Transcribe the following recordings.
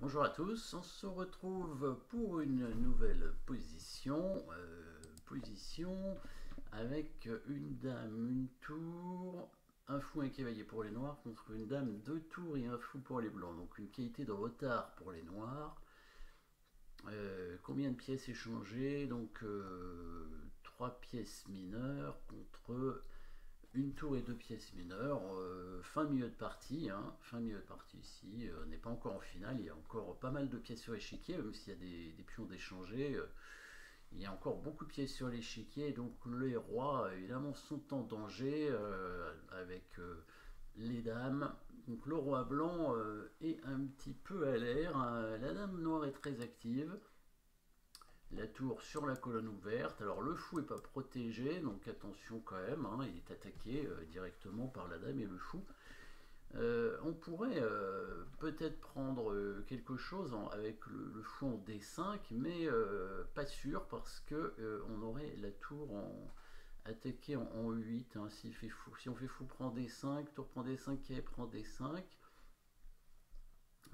Bonjour à tous, on se retrouve pour une nouvelle position, avec une dame, une tour, un fou, un cavalier pour les noirs contre une dame, deux tours et un fou pour les blancs. Donc une qualité de retard pour les noirs. Combien de pièces échangées? Donc 3 pièces mineures contre une tour et deux pièces mineures, fin milieu de partie, hein, fin milieu de partie ici, on n'est pas encore en finale, il y a encore pas mal de pièces sur l'échiquier, même s'il y a des pions d'échanger, il y a encore beaucoup de pièces sur l'échiquier, donc les rois évidemment sont en danger avec les dames. Donc le roi blanc est un petit peu à l'air, la dame noire est très active. La tour sur la colonne ouverte. Alors le fou n'est pas protégé, donc attention quand même, hein, il est attaqué directement par la dame et le fou. On pourrait peut-être prendre quelque chose avec le fou en D5, mais pas sûr parce que on aurait la tour attaquée en 8. Hein, si on fait fou prend D5, tour prend D5, qui prend D5.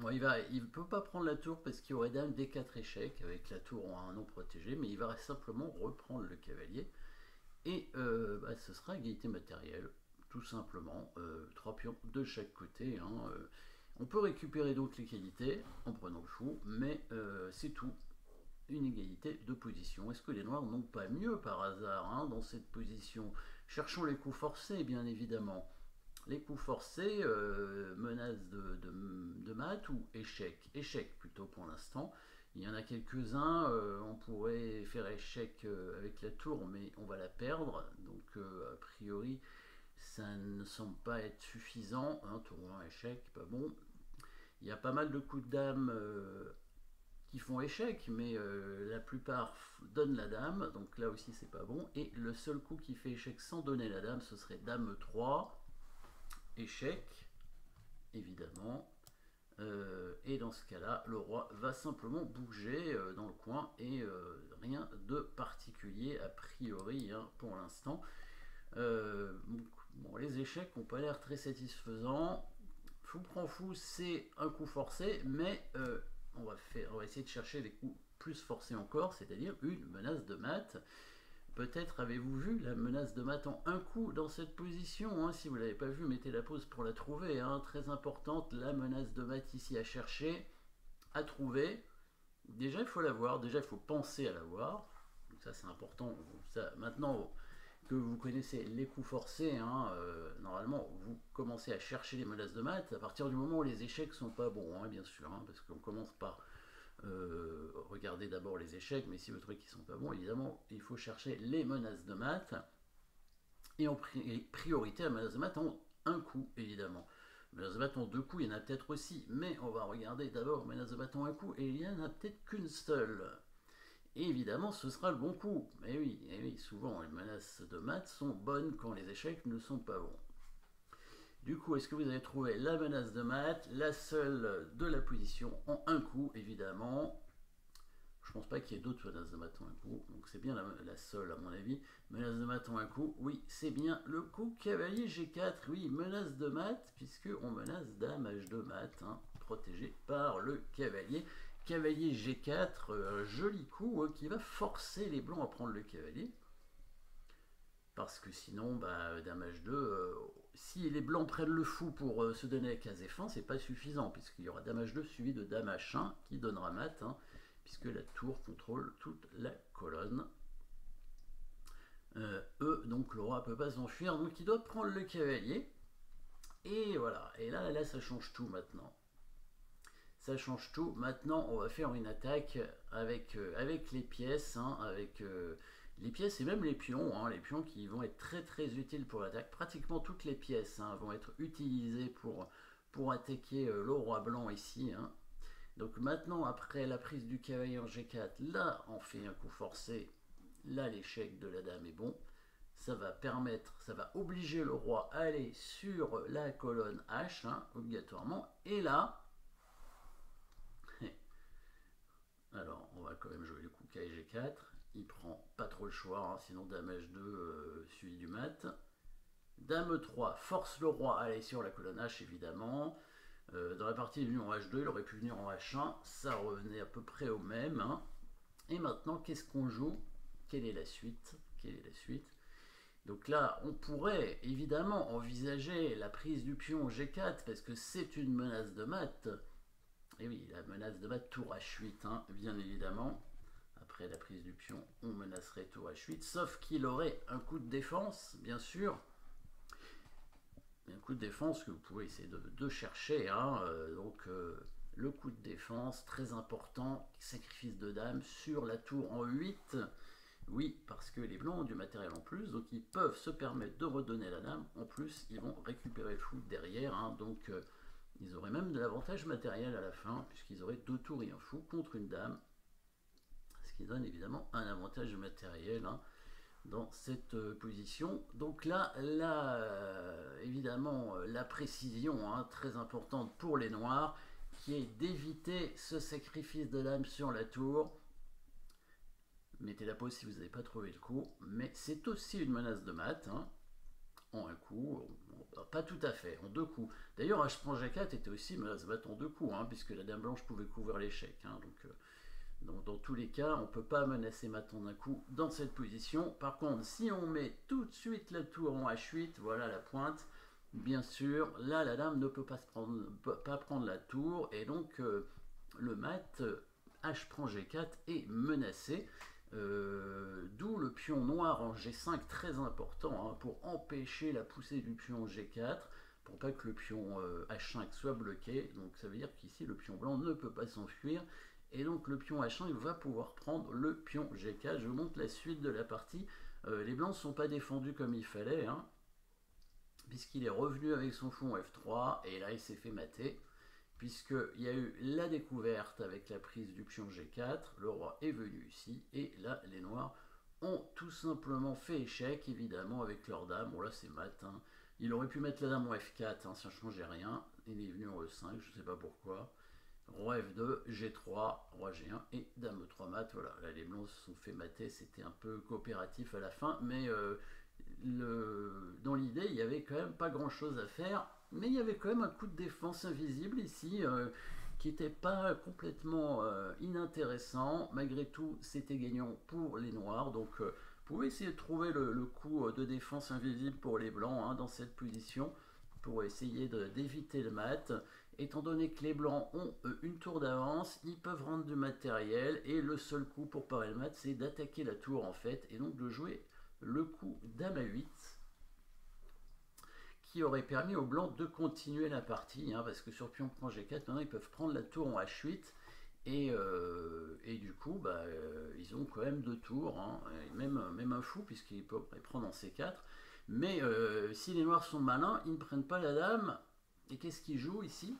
Bon, il ne peut pas prendre la tour parce qu'il y aurait dame D4 échec avec la tour en un non protégé, mais il va simplement reprendre le cavalier et ce sera égalité matérielle, tout simplement. 3 pions de chaque côté. Hein, on peut récupérer donc l'égalité en prenant le fou, mais c'est tout. Une égalité de position. Est-ce que les noirs n'ont pas mieux par hasard hein, dans cette position? Cherchons les coups forcés, bien évidemment. Les coups forcés, menace de mat ou échec? Échec plutôt pour l'instant. Il y en a quelques-uns, on pourrait faire échec avec la tour, mais on va la perdre. Donc a priori, ça ne semble pas être suffisant. Hein, tour 1, échec, pas bon. Il y a pas mal de coups de dame qui font échec, mais la plupart donnent la dame. Donc là aussi, c'est pas bon. Et le seul coup qui fait échec sans donner la dame, ce serait dame 3. Échec, évidemment. Et dans ce cas-là, le roi va simplement bouger dans le coin et rien de particulier a priori hein, pour l'instant. Bon, les échecs n'ont pas l'air très satisfaisants. Fou prend fou, c'est un coup forcé, mais on va essayer de chercher des coups plus forcés encore, c'est-à-dire une menace de mat. Peut-être avez-vous vu la menace de mat en un coup dans cette position. Hein. Si vous ne l'avez pas vu, mettez la pause pour la trouver. Hein. Très importante, la menace de mat ici à chercher, à trouver. Déjà, il faut la voir. Déjà, il faut penser à la voir. Donc ça, c'est important. Ça, maintenant que vous connaissez les coups forcés, hein, normalement, vous commencez à chercher les menaces de mat à partir du moment où les échecs sont pas bons, hein, bien sûr. Hein, parce qu'on commence par regardez d'abord les échecs, mais si vous trouvez qu'ils sont pas bons, évidemment, il faut chercher les menaces de maths et en priorité la menace de maths en un coup, évidemment. Menace de maths en deux coups, il y en a peut-être aussi, mais on va regarder d'abord menace de maths en un coup et il y en a peut-être qu'une seule. Et évidemment, ce sera le bon coup. Mais oui, souvent les menaces de maths sont bonnes quand les échecs ne sont pas bons. Du coup, est-ce que vous avez trouvé la menace de mat, la seule de la position en un coup, évidemment. Je pense pas qu'il y ait d'autres menaces de mat en un coup, donc c'est bien la seule à mon avis. Menace de mat en un coup, oui, c'est bien le coup cavalier G4, oui, menace de mat, puisque on menace dame H2 mat, hein, protégé par le cavalier. Cavalier G4, un joli coup qui va forcer les blancs à prendre le cavalier. Parce que sinon, dame H2, si les blancs prennent le fou pour se donner la case F1, c'est pas suffisant, puisqu'il y aura dame H2 suivi de dame H1 qui donnera mat, hein, puisque la tour contrôle toute la colonne. Donc le roi ne peut pas s'enfuir, donc il doit prendre le cavalier. Et voilà, et là ça change tout maintenant. Ça change tout. Maintenant, on va faire une attaque avec les pièces, hein, avec les pièces et même les pions qui vont être très très utiles pour l'attaque. Pratiquement toutes les pièces hein, vont être utilisées pour attaquer le roi blanc ici. Hein. Donc maintenant, après la prise du cavalier en G4, là on fait un coup forcé. Là l'échec de la dame est bon. Ça va obliger le roi à aller sur la colonne H, hein, obligatoirement. Et là, alors on va quand même jouer le coup G4. Il prend pas trop le choix, hein, sinon dame H2 suivi du mat. Dame 3 force le roi à aller sur la colonne H évidemment. Dans la partie, il est venu en H2, il aurait pu venir en H1, ça revenait à peu près au même. Hein. Et maintenant, qu'est-ce qu'on joue? Quelle est la suite? Quelle est la suite? Donc là, on pourrait évidemment envisager la prise du pion G4 parce que c'est une menace de mat. Et oui, la menace de mat tour H8, hein, bien évidemment. Après la prise du pion, on menacerait tour H8, sauf qu'il aurait un coup de défense, bien sûr. Un coup de défense que vous pouvez essayer de chercher. Hein, le coup de défense, très important, sacrifice de dame sur la tour en 8. Oui, parce que les blancs ont du matériel en plus, donc ils peuvent se permettre de redonner la dame. En plus, ils vont récupérer le fou derrière, hein, donc ils auraient même de l'avantage matériel à la fin, puisqu'ils auraient 2 tours et un fou contre une dame, ce qui donne évidemment un avantage matériel hein, dans cette position. Donc là, évidemment, la précision hein, très importante pour les noirs, qui est d'éviter ce sacrifice de dame sur la tour. Mettez la pause si vous n'avez pas trouvé le coup, mais c'est aussi une menace de mat, hein, en un coup, pas tout à fait, en 2 coups. D'ailleurs, H prend G4 était aussi une menace de mat en 2 coups, hein, puisque la dame blanche pouvait couvrir l'échec. Hein, donc, dans tous les cas, on ne peut pas menacer mat en un coup dans cette position. Par contre, si on met tout de suite la tour en H8, voilà la pointe, bien sûr, là, la dame ne peut pas prendre la tour, et donc le mat H prend G4 est menacé. D'où le pion noir en G5 très important hein, pour empêcher la poussée du pion G4 pour pas que le pion H5 soit bloqué. Donc ça veut dire qu'ici le pion blanc ne peut pas s'enfuir et donc le pion H1 il va pouvoir prendre le pion G4. Je vous montre la suite de la partie. Les blancs ne sont pas défendus comme il fallait hein, puisqu'il est revenu avec son fou F3 et là il s'est fait mater. Puisqu'il y a eu la découverte avec la prise du pion G4, le roi est venu ici, et là, les noirs ont tout simplement fait échec, évidemment, avec leur dame. Bon, là, c'est mat. Hein. Il aurait pu mettre la dame en F4, hein, ça ne changeait rien. Il est venu en E5, je ne sais pas pourquoi. Roi F2, G3, Roi G1 et Dame E3 mat. Voilà, là, les blancs se sont fait mater, c'était un peu coopératif à la fin, mais dans l'idée, il n'y avait quand même pas grand-chose à faire. Mais il y avait quand même un coup de défense invisible ici qui n'était pas complètement inintéressant. Malgré tout, c'était gagnant pour les noirs. Donc, vous pouvez essayer de trouver le coup de défense invisible pour les blancs hein, dans cette position pour essayer d'éviter le mat. Étant donné que les blancs ont une tour d'avance, ils peuvent rendre du matériel et le seul coup pour parer le mat, c'est d'attaquer la tour en fait et donc de jouer le coup dame à 8 qui aurait permis aux blancs de continuer la partie, hein, parce que sur pion prend G4, maintenant ils peuvent prendre la tour en H8, et du coup, bah, ils ont quand même 2 tours, hein, et même un fou, puisqu'ils peuvent prendre en C4, mais si les noirs sont malins, ils ne prennent pas la dame, et qu'est-ce qu'ils jouent ici?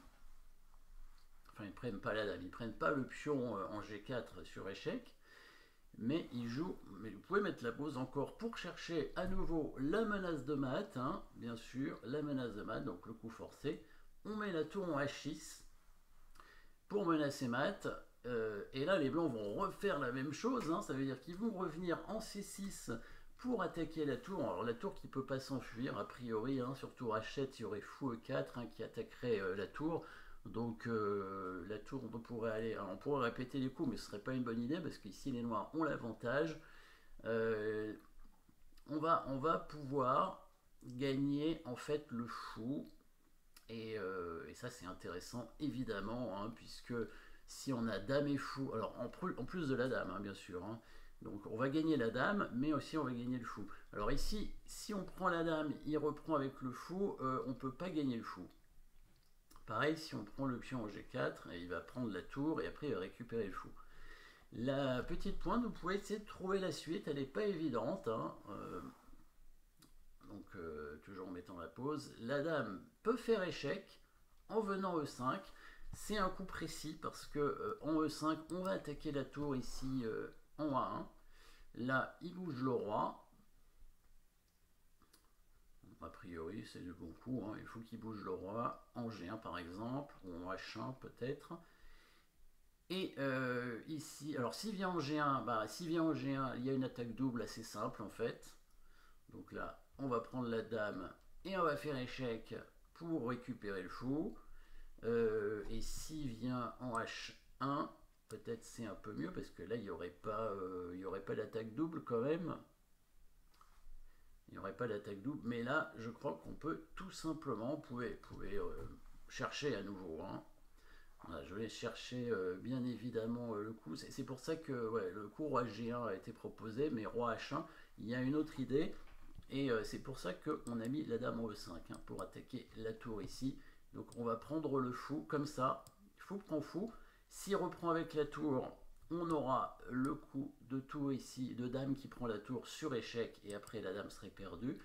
Enfin, ils ne prennent pas la dame, ils ne prennent pas le pion en G4 sur échec, mais il joue, mais vous pouvez mettre la pause encore pour chercher à nouveau la menace de mat, hein, bien sûr, la menace de mat, donc le coup forcé. On met la tour en H6 pour menacer mat, et là les blancs vont refaire la même chose, hein, ça veut dire qu'ils vont revenir en C6 pour attaquer la tour. Alors la tour qui ne peut pas s'enfuir, a priori, hein, sur tour H7, il y aurait fou E4 hein, qui attaquerait la tour. Donc la tour, on pourrait répéter les coups, mais ce serait pas une bonne idée parce qu'ici les noirs ont l'avantage. On va pouvoir gagner en fait le fou et ça c'est intéressant évidemment hein, puisque si on a dame et fou, alors en plus de la dame hein, bien sûr. Hein, donc on va gagner la dame, mais aussi on va gagner le fou. Alors ici, si on prend la dame, il reprend avec le fou, on ne peut pas gagner le fou. Pareil, si on prend le pion en G4, il va prendre la tour et après il va récupérer le fou. La petite pointe, vous pouvez essayer de trouver la suite, elle n'est pas évidente. Hein. Donc, toujours en mettant la pause. La dame peut faire échec en venant E5. C'est un coup précis parce que en E5, on va attaquer la tour ici en A1. Là, il bouge le roi. A priori, c'est du bon coup. Hein. Il faut qu'il bouge le roi en G1 par exemple, ou en H1 peut-être. Et ici, alors s'il vient en G1, s'il vient en G1, il y a une attaque double assez simple en fait. Donc là, on va prendre la dame et on va faire échec pour récupérer le fou. Et s'il vient en H1, peut-être c'est un peu mieux parce que là il n'y aurait pas l'attaque double quand même. Il n'y aurait pas d'attaque double, mais là je crois qu'on peut tout simplement, vous pouvez chercher à nouveau. Hein. Voilà, je vais chercher bien évidemment le coup. C'est pour ça que ouais, le coup roi G1 a été proposé, mais roi H1, il y a une autre idée. Et c'est pour ça qu'on a mis la dame en E5 hein, pour attaquer la tour ici. Donc on va prendre le fou comme ça. Fou prend fou. S'il reprend avec la tour, on aura le coup de tour ici, de dame qui prend la tour sur échec et après la dame serait perdue.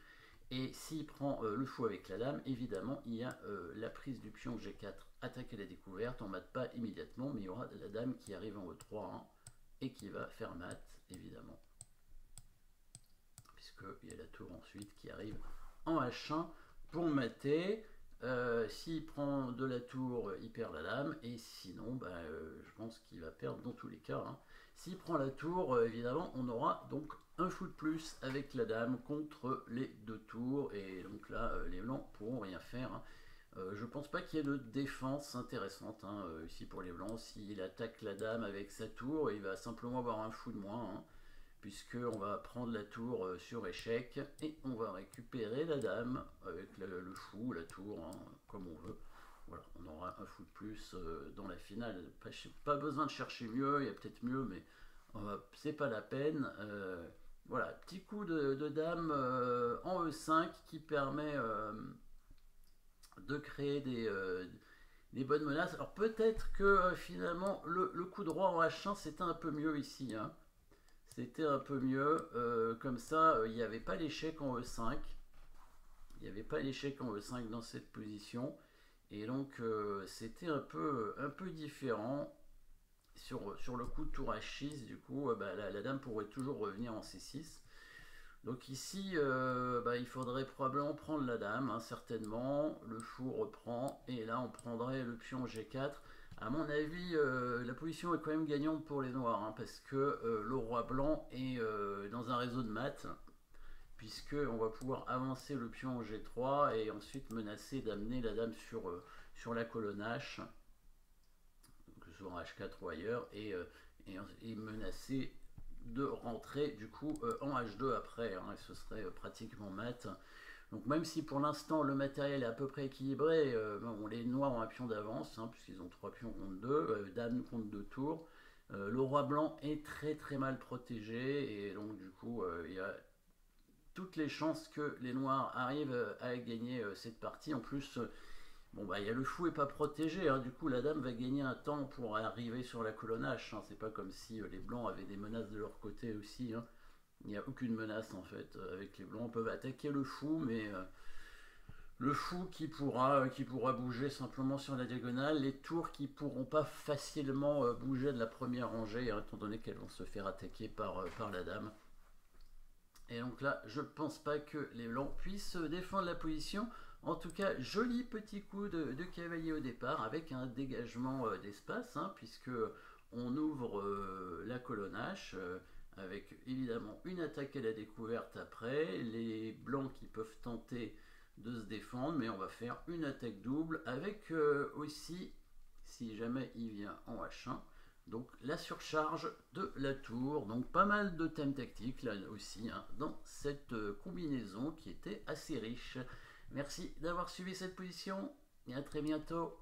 Et s'il prend le fou avec la dame, évidemment, il y a la prise du pion G4, attaquer la découverte, on mate pas immédiatement, mais il y aura la dame qui arrive en E3 hein, et qui va faire mat, évidemment. Puisqu'il y a la tour ensuite qui arrive en H1 pour mater. S'il prend de la tour, il perd la dame, et sinon, je pense qu'il va perdre dans tous les cas. Hein. S'il prend la tour, évidemment, on aura donc un fou de plus avec la dame contre les deux tours, et donc là, les blancs pourront rien faire. Hein. Je pense pas qu'il y ait de défense intéressante hein, ici pour les blancs. S'il attaque la dame avec sa tour, il va simplement avoir un fou de moins. Hein puisqu'on va prendre la tour sur échec et on va récupérer la dame avec le fou, la tour, hein, comme on veut. Voilà, on aura un fou de plus dans la finale. Pas besoin de chercher mieux, il y a peut-être mieux, mais c'est pas la peine. Voilà, petit coup de dame en E5 qui permet de créer des bonnes menaces. Alors peut-être que finalement le coup de roi en H1 c'était un peu mieux ici. Hein. C'était un peu mieux. Comme ça, il n'y avait pas l'échec en E5. Il n'y avait pas l'échec en E5 dans cette position. Et donc, c'était un peu différent. Sur le coup de tour H6, du coup, la dame pourrait toujours revenir en C6. Donc ici, il faudrait probablement prendre la dame, hein, certainement. Le fou reprend. Et là, on prendrait le pion G4. À mon avis, la position est quand même gagnante pour les noirs, hein, parce que le roi blanc est dans un réseau de maths, puisqu'on va pouvoir avancer le pion en G3 et ensuite menacer d'amener la dame sur la colonne H, que ce soit en H4 ou ailleurs, et menacer de rentrer du coup en H2 après, hein, et ce serait pratiquement mat. Donc même si pour l'instant le matériel est à peu près équilibré, les noirs ont un pion d'avance, hein, puisqu'ils ont 3 pions contre 2, dame contre 2 tours. Le roi blanc est très très mal protégé, et donc du coup il y a toutes les chances que les noirs arrivent à gagner cette partie. En plus, il y a le fou est pas protégé, hein, du coup la dame va gagner un temps pour arriver sur la colonne H. Hein, c'est pas comme si les blancs avaient des menaces de leur côté aussi. Hein. Il n'y a aucune menace en fait avec les blancs. On peut attaquer le fou, mais le fou qui pourra bouger simplement sur la diagonale. Les tours qui pourront pas facilement bouger de la première rangée, hein, étant donné qu'elles vont se faire attaquer par la dame. Et donc là, je pense pas que les blancs puissent défendre la position. En tout cas, joli petit coup de cavalier au départ avec un dégagement d'espace, hein, puisque on ouvre la colonne H avec évidemment une attaque à la découverte après, les blancs qui peuvent tenter de se défendre, mais on va faire une attaque double avec aussi, si jamais il vient en H1, donc la surcharge de la tour. Donc pas mal de thèmes tactiques là aussi hein, dans cette combinaison qui était assez riche. Merci d'avoir suivi cette position et à très bientôt.